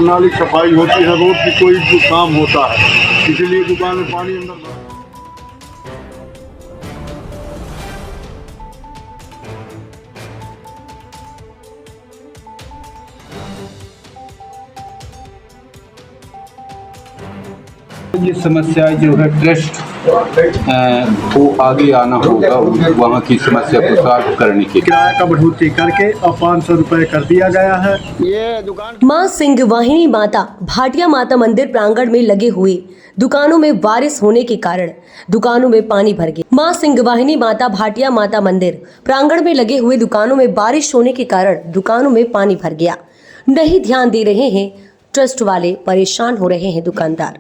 नाली सफाई होती है, रोड की कोई काम होता है, इसलिए दुकान में पानी अंदर। ये समस्या जो है ट्रस्ट को आगे आना होगा, वहाँ की समस्या को सॉल्व करने के लिए किराया का बढ़ोतरी करके और 500 रुपये कर दिया गया है। ये दुकान मां सिंहवाहिनी माता भाटिया माता मंदिर प्रांगण में लगे हुए दुकानों में बारिश होने के कारण दुकानों में पानी भर गया। मां सिंहवाहिनी माता भाटिया माता मंदिर प्रांगण में लगे हुए दुकानों में बारिश होने के कारण दुकानों में पानी भर गया। नहीं ध्यान दे रहे हैं ट्रस्ट वाले, परेशान हो रहे हैं दुकानदार।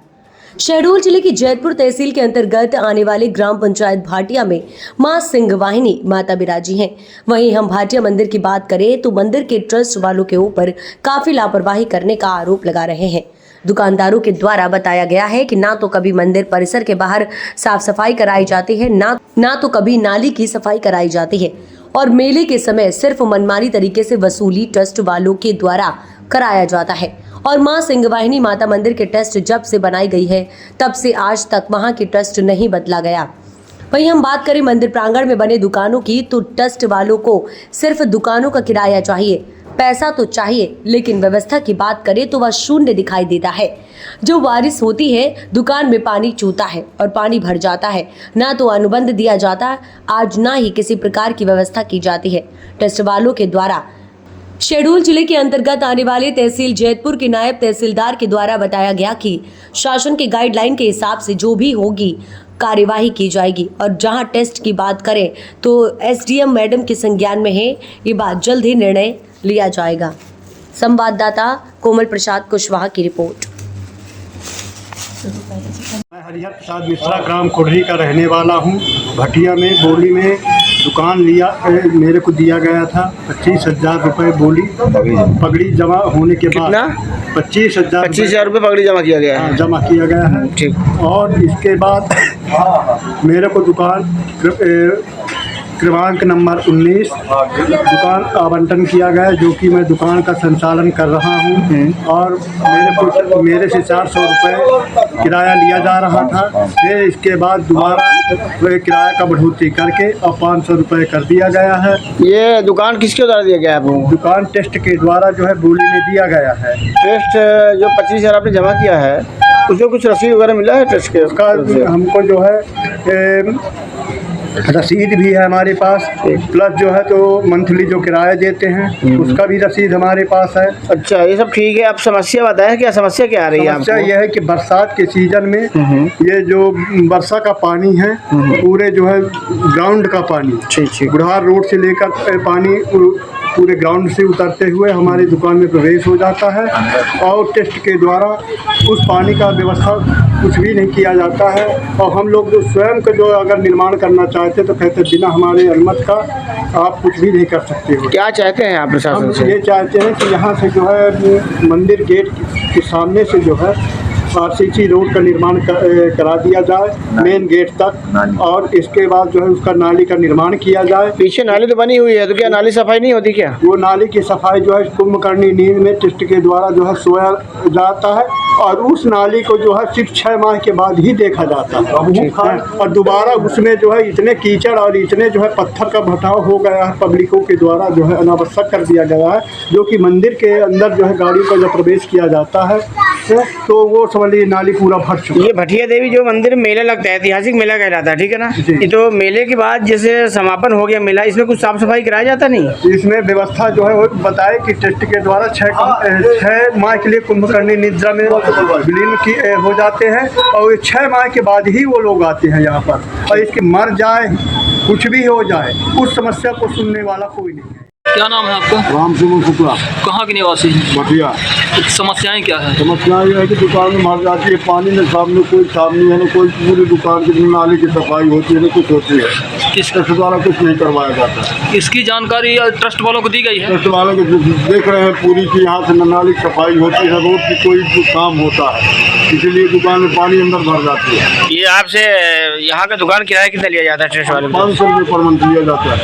शहडोल जिले की जैतपुर तहसील के अंतर्गत आने वाले ग्राम पंचायत भाटिया में मां सिंहवाहिनी माता बिराजी हैं। वहीं हम भाटिया मंदिर की बात करें तो मंदिर के ट्रस्ट वालों के ऊपर काफी लापरवाही करने का आरोप लगा रहे हैं। दुकानदारों के द्वारा बताया गया है कि ना तो कभी मंदिर परिसर के बाहर साफ सफाई कराई जाती है, ना तो कभी नाली की सफाई कराई जाती है, और मेले के समय सिर्फ मनमानी तरीके से वसूली ट्रस्ट वालों के द्वारा कराया जाता है। और मां सिंहवाहिनी माता मंदिर के ट्रस्ट जब से बनाई गई है तब से आज तक वहां की ट्रस्ट नहीं बदला गया। वहीं हम बात करें मंदिर प्रांगण में बने दुकानों की तो ट्रस्ट वालों को सिर्फ दुकानों का किराया चाहिए, पैसा तो चाहिए, लेकिन व्यवस्था की बात करें तो वह शून्य दिखाई देता है। जो बारिश होती है दुकान में पानी चूता है और पानी भर जाता है, ना तो अनुबंध दिया जाता आज ना ही किसी प्रकार की व्यवस्था की जाती है। ट्रस्ट वालों के द्वारा शहडोल जिले के अंतर्गत आने वाले तहसील जैतपुर के नायब तहसीलदार के द्वारा बताया गया कि शासन के गाइडलाइन के हिसाब से जो भी होगी कार्यवाही की जाएगी। और जहां टेस्ट की बात करें तो एसडीएम मैडम के संज्ञान में है, ये बात जल्द ही निर्णय लिया जाएगा। संवाददाता कोमल प्रसाद कुशवाहा की रिपोर्ट। मैं हरिहर प्रसाद मिश्रा ग्राम कोढ़ी का रहने वाला हूँ। भटिया में बोली में दुकान लिया, मेरे को दिया गया था 25,000 रुपये बोली पगड़ी जमा होने के बाद 25,000 रुपये पगड़ी जमा किया गया है। जमा किया गया है, ठीक। और इसके बाद मेरे को दुकान क्रमांक नंबर 19 दुकान आवंटन किया गया, जो कि मैं दुकान का संचालन कर रहा हूं। और मेरे से 400 रुपये किराया लिया जा रहा था। फिर इसके बाद दोबारा किराया का बढ़ोतरी करके और 500 रुपये कर दिया गया है। ये दुकान किसके द्वारा दिया गया है आपको? दुकान टेस्ट के द्वारा जो है बोली में दिया गया है। टेस्ट जो 25,000 आपने जमा किया है उसमें कुछ रसीद वगैरह मिला है टेस्ट के? उसका हमको जो है रसीद भी है हमारे पास, प्लस जो है तो मंथली जो किराया देते हैं उसका भी रसीद हमारे पास है। अच्छा, ये सब ठीक है। आप समस्या बताएं, क्या समस्या क्या आ रही है? समस्या यह है कि बरसात के सीजन में ये जो वर्षा का पानी है पूरे जो है ग्राउंड का पानी, ठीक बुढ़ार रोड से लेकर पानी पूरे ग्राउंड से उतरते हुए हमारी दुकान में प्रवेश हो जाता है। और टेस्ट के द्वारा उस पानी का व्यवस्था कुछ भी नहीं किया जाता है। और हम लोग जो स्वयं का जो अगर निर्माण करना चाहते तो कहते बिना हमारे अनुमति का आप कुछ भी नहीं कर सकते हो। क्या चाहते हैं आप प्रशासन हम से? ये चाहते हैं कि यहाँ से जो है मंदिर गेट के सामने से जो है आरसीसी रोड का निर्माण करा दिया जाए मेन गेट तक, और इसके बाद जो है उसका नाली का निर्माण किया जाए। पीछे नाली तो बनी हुई है, तो क्या नाली सफाई नहीं होती क्या? वो नाली की सफाई जो है कुंभकर्णी नींद में टेस्ट के द्वारा जो है सोया जाता है, और उस नाली को जो है सिर्फ 6 माह के बाद ही देखा जाता है। और दोबारा उसमें जो है इतने कीचड़ और इतने जो है पत्थर का भटाव हो गया है, पब्लिकों के द्वारा जो है अनावश्यक कर दिया गया है, जो कि मंदिर के अंदर जो है गाड़ियों का जब प्रवेश किया जाता है तो वो समझिए नाली पूरा भर चुका है। ये भटिया देवी जो मंदिर मेला लगता है, ऐतिहासिक मेला कहलाता है, ठीक है ना? ये तो मेले के बाद जैसे समापन हो गया मेला, इसमें कुछ साफ सफाई कराया जाता नहीं? इसमें व्यवस्था जो है वो बताए कि टेस्ट के द्वारा 6 माह के लिए कुंभकर्णी निद्रा में विलीन हो जाते हैं, और 6 माह के बाद ही वो लोग आते हैं यहाँ पर। और इसके मर जाए कुछ भी हो जाए उस समस्या को सुनने वाला कोई नहीं है। क्या नाम है आपका? राम सिंह शुक्ला। कहाँ के निवासी हैं? भटिया। समस्याएं क्या है? समस्या ये है कि दुकान में मर जाती है, पानी में सामने कोई साफ नहीं है, ना कोई पूरी दुकान की नाली की सफाई होती है, ना कुछ होती है। इस ट्रस्ट द्वारा कुछ नहीं करवाया जाता है। इसकी जानकारी ट्रस्ट वालों को दी गई है? ट्रस्ट वालों को देख रहे हैं पूरी की यहाँ से नाली की सफाई होती है, रोड की कोई काम होता है, इसीलिए दुकान में पानी अंदर भर जाती है। ये आपसे यहाँ का दुकान किराया कितना लिया जाता है ट्रस्ट वाले को? 500 रुपये पर मंथ लिया जाता है।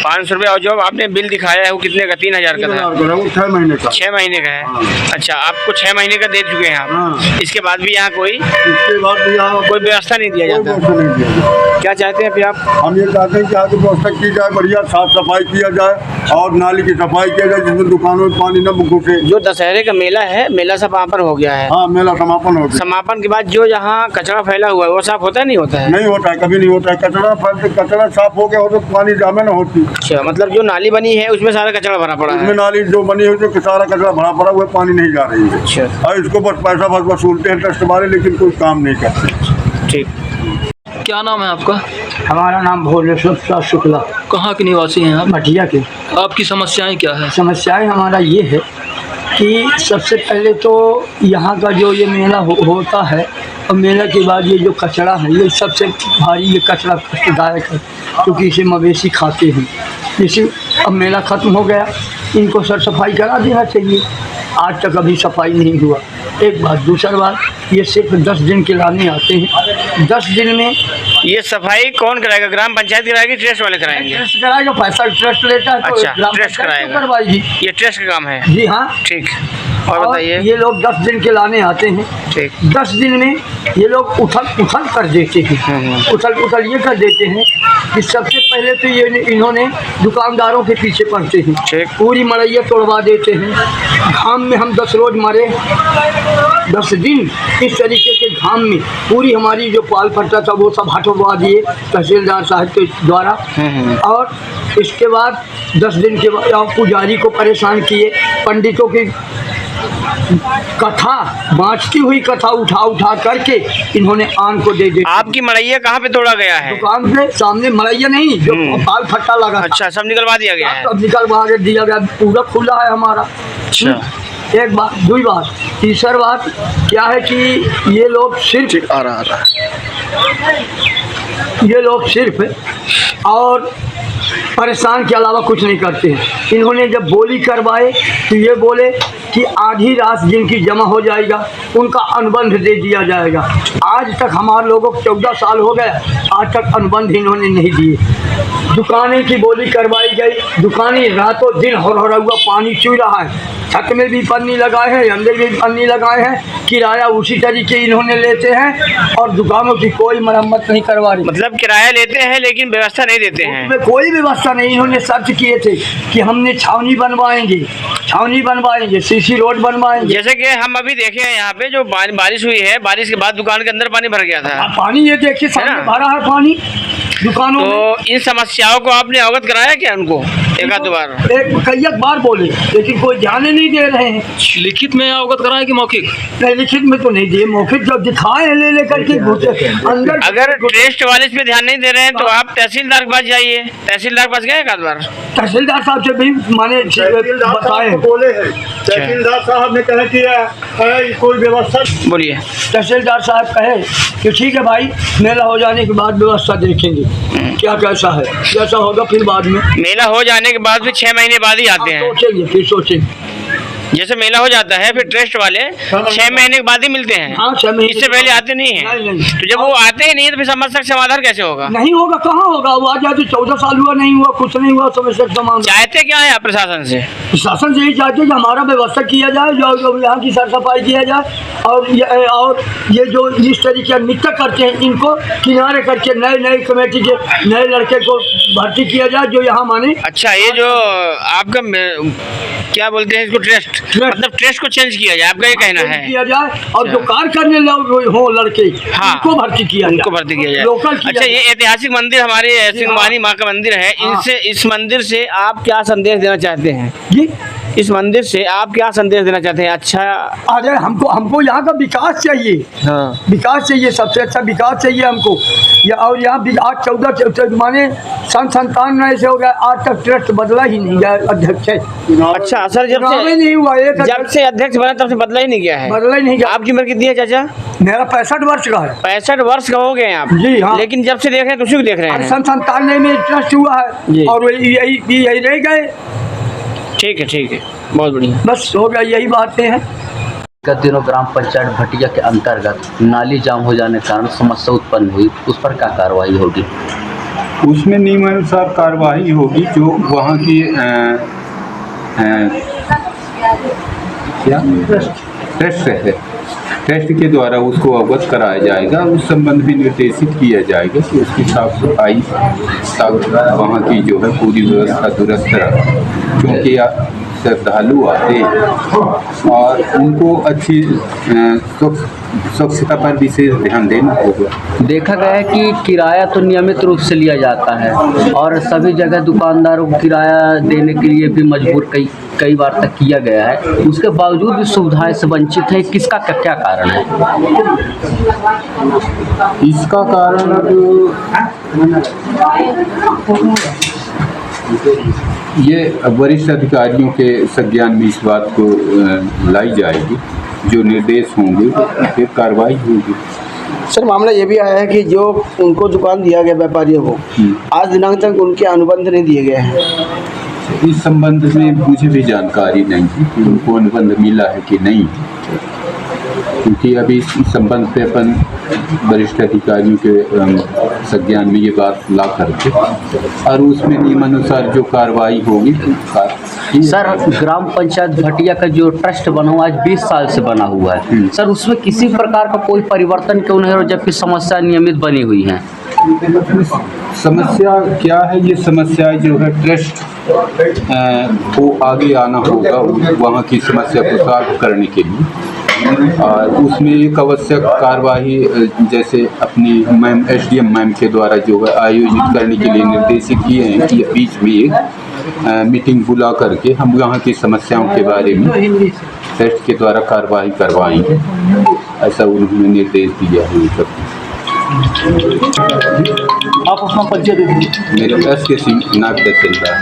500 रुपये। और जो आपने बिल दिखाया है वो कितने का? 3000 का था? वो 6 महीने का। 6 महीने का है। हाँ। अच्छा, आपको 6 महीने का दे चुके हैं आप? हाँ। इसके बाद भी यहाँ कोई इसके बाद भी यहाँ कोई व्यवस्था नहीं दिया कोई जाता? व्यवस्था नहीं दिया जाता। क्या चाहते हैं फिर आप? हम ये चाहते हैं कि यहाँ की व्यवस्था की जाए, बढ़िया साफ सफाई किया जाए और नाली की सफाई किया जाए, जिसमें दुकानों में पानी न घुसे। जो दशहरे का मेला है, मेला समापन हो गया है। हाँ, मेला समापन हो गया। समापन के बाद जो यहाँ कचरा फैला हुआ है वो साफ होता नहीं होता है? नहीं होता है, कभी नहीं होता है। कचरा साफ हो गया हो तो पानी जमा न होती। अच्छा, मतलब जो नाली बनी है उसमें सारा कचरा भरा पड़ा उसमें है? नाली जो बनी है उसमें सारा कचरा भरा पड़ा हुआ है, पानी नहीं जा रही है। अच्छा, और इसको बस पैसा बस वसूलते हैं ट्रस्ट वाले, लेकिन कोई काम नहीं करते। ठीक। क्या नाम है आपका? हमारा नाम भोलेश्वर प्रसाद शुक्ला, कहाँ के निवासी हैं आप? मठिया के। आपकी समस्याएं क्या है? समस्याएं हमारा ये है कि सबसे पहले तो यहाँ का जो ये मेला होता है और मेले के बाद ये जो कचरा है ये सबसे भारी, ये कचरा कष्टदायक है क्योंकि इसे मवेशी खाते हैं। जैसे अब मेला ख़त्म हो गया, इनको सर सफाई करा देना चाहिए, आज तक अभी सफाई नहीं हुआ। एक बात। दूसरा बात, ये सिर्फ 10 दिन के लाने आते हैं, 10 दिन में ये सफाई कौन कराएगा? ग्राम पंचायत कराएगी, ट्रस्ट वाले कराएंगे? ट्रस्ट कराएगा, पैसा ट्रस्ट लेता है तो अच्छा, ग्राम ट्रस्ट पंचायत कराएगा। करवाएगी। ये ट्रस्ट का काम है? जी हाँ। ठीक। और बताइए। ये लोग 10 दिन के लाने आते हैं, ठीक। 10 दिन में ये लोग उथल कर देते हैं। उथल ये कर देते हैं कि सबसे पहले तो ये इन्होंने दुकानदारों के पीछे पड़ते हैं, ठीक। पूरी मड़ैया तोड़वा देते हैं। घाम में हम 10 रोज मरे, 10 दिन इस तरीके के घाम में पूरी हमारी जो पाल पट्टा था वो सब हटवा दिए तहसीलदार साहब के द्वारा। और इसके बाद 10 दिन के बाद पुजारी को परेशान किए, पंडितों की कथा, बाँचती हुई कथा उठा करके इन्होंने आन को दे दी। आपकी मड़ैया कहाँ पे तोड़ा गया है? दुकान पे सामने मड़ैया नहीं, जो पाल फट्टा लगा था, अच्छा, सब निकलवा दिया गया है? सब निकलवा दिया गया, पूरा खुला है हमारा। अच्छा। एक बात। दूसरी बात। तीसरी बात क्या है कि ये लोग सिर्फ आ रहा ये लोग सिर्फ और परेशान के अलावा कुछ नहीं करते हैं। इन्होंने जब बोली करवाए तो ये बोले कि आधी रात जिनकी जमा हो जाएगा उनका अनुबंध दे दिया जाएगा। आज तक हमारे लोगों को 14 साल हो गए, आज तक अनुबंध इन्होंने नहीं दिए। दुकानें की बोली करवाई गई, दुकानें रातों दिन हो हुआ पानी चू रहा है, छत में भी पन्नी लगाए हैं, अंदर भी पन्नी लगाए हैं, किराया उसी तरीके इन्होंने लेते हैं और दुकानों की कोई मरम्मत नहीं करवा रही। मतलब किराया लेते हैं लेकिन व्यवस्था नहीं देते हैं? उसमें कोई व्यवस्था नहीं। इन्होंने सर्च किए थे कि हमने छावनी बनवाएंगे, सीसी रोड बनवाएंगे। जैसे कि हम अभी देखे हैं यहाँ पे जो बारिश हुई है, बारिश के बाद दुकान के अंदर पानी भर गया था। पानी ये देखिए सामने भरा है पानी दुकानों में। तो इन समस्याओं को आपने अवगत कराया क्या उनको? एक आध बार? कई बार बोले लेकिन कोई ध्यान नहीं दे रहे हैं। लिखित में अवगत कराया कि मौखिक? नहीं, लिखित में तो नहीं दिए, मौखिक जब दिखाए ले लेकर के घुसे अंदर। अगर ट्रस्ट वाले इस पे ध्यान नहीं दे रहे हैं तो आप तहसीलदार के पास जाइए। तहसीलदार के पास गए एक आध बार? तहसीलदार साहब से भी माने बताए बोले हैं, तहसीलदार साहब ने कहा कि कोई व्यवस्था। बोलिए। तहसीलदार साहब कहे कि ठीक है भाई, मेला हो जाने के बाद व्यवस्था देखेंगे क्या कैसा है, जैसा होगा फिर बाद में। मेला हो जाने के बाद फिर 6 महीने बाद ही आते हैं? सोचेंगे, फिर सोचेंगे। जैसे मेला हो जाता है फिर ट्रस्ट वाले 6 महीने के बाद ही मिलते हैं? हाँ, 6 महीने इससे पहले आते नहीं है? नहीं। तो जब वो आते ही नहीं तो फिर समस्या का समाधान कैसे होगा? नहीं होगा, कहाँ होगा? वो आ जाते 14 साल हुआ, नहीं हुआ, कुछ नहीं हुआ, समस्या का समाधान। चाहते क्या है आप प्रशासन से? शासन से यही चाहते कि हमारा व्यवस्था किया जाए, जो यहाँ की साफ सफाई किया जाए और ये जो इस तरीके नृत्य करते हैं इनको किनारे करके नए कमेटी के नए लड़के को भर्ती किया जाए जो यहाँ माने। अच्छा, ये जो आपका क्या बोलते हैं इसको, ट्रस्ट, मतलब ट्रस्ट को चेंज किया जाए, आपका ये कहना है? किया जाए और जो कार्य करने हो लड़के, हाँ, उनको भर्ती किया जाए, लोकल किया अच्छा, ये ऐतिहासिक मंदिर हमारे सिंहवानी माँ का मंदिर है, इनसे, इस मंदिर से आप क्या संदेश देना चाहते हैं? जी इस मंदिर से आप क्या संदेश देना चाहते हैं? अच्छा, अरे हमको यहाँ का विकास चाहिए। हाँ, विकास चाहिए, सबसे अच्छा विकास चाहिए हमको। और यहाँ भी आज 14 माने सन 97 से हो गया, आज तक ट्रस्ट बदला ही नहीं गया अध्यक्ष है। अच्छा सर, चुनाव ही नहीं हुआ, जब से अध्यक्ष बना तब से बदला ही नहीं गया है। बदला ही नहीं गया। आपकी उम्र कितनी है चाचा? मेरा 65 वर्ष का है। 65 वर्ष का हो गए हैं आप? जी हाँ। लेकिन जब से देख रहे हैं तो उसी को देख रहे हैं। सन 97 में ट्रस्ट हुआ जी। है और यही रह गए। ठीक है, बहुत बढ़िया। बस हो गया, यही बातें हैं। गत दिनों ग्राम पंचायत भटिया के अंतर्गत नाली जाम हो जाने के कारण समस्या उत्पन्न हुई, उस पर क्या कार्रवाई होगी? उसमें नियमानुसार कार्रवाई होगी। जो वहाँ की ट्रस्ट है, ट्रस्ट के द्वारा उसको अवगत कराया जाएगा। उस संबंध में निर्देशित किया जाएगा कि उसकी साफ सफाई वहाँ की जो है पूरी व्यवस्था दुरुस्त रहे, क्योंकि श्रद्धालु आते हैं और उनको अच्छी स्वच्छता पर विशेष ध्यान देना होगा। देखा गया है कि किराया तो नियमित रूप से लिया जाता है और सभी जगह दुकानदारों को किराया देने के लिए भी मजबूर कई बार तक किया गया है, उसके बावजूद भी सुविधाएं से वंचित है। किसका क्या कारण है? इसका कारण ये वरिष्ठ अधिकारियों के संज्ञान में इस बात को लाई जाएगी। जो निर्देश होंगे फिर कार्रवाई होगी। सर, मामला ये भी आया है कि जो उनको दुकान दिया गया व्यापारियों को, आज दिनांक तक उनके अनुबंध नहीं दिए गए हैं। इस संबंध में मुझे भी जानकारी नहीं है कि उनको अनुबंध मिला है कि नहीं, क्योंकि अभी इस संबंध पे अपन वरिष्ठ अधिकारियों के संज्ञान में ये बात ला करके और उसमें नियमानुसार जो कार्रवाई होगी। सर, ग्राम पंचायत भटिया का जो ट्रस्ट बना हुआ आज 20 साल से बना हुआ है सर, उसमें किसी प्रकार का कोई परिवर्तन क्यों नहीं हो, जबकि समस्या नियमित बनी हुई है? समस्या क्या है? ये समस्या जो है ट्रस्ट को आगे आना होगा वहाँ की समस्या को सॉल्व करने के लिए, और उसमें एक आवश्यक कार्यवाही जैसे अपनी मैम SDM मैम के द्वारा जो है आयोजित करने के लिए निर्देशित किए हैं कि बीच में एक मीटिंग बुला करके हम यहाँ की समस्याओं के बारे में ट्रस्ट के द्वारा कार्रवाई करवाएंगे, ऐसा उन्होंने निर्देश दिया है। आप अपना परिचय दे दीजिए। मेरे SK सिंह नाग तहसीलदार।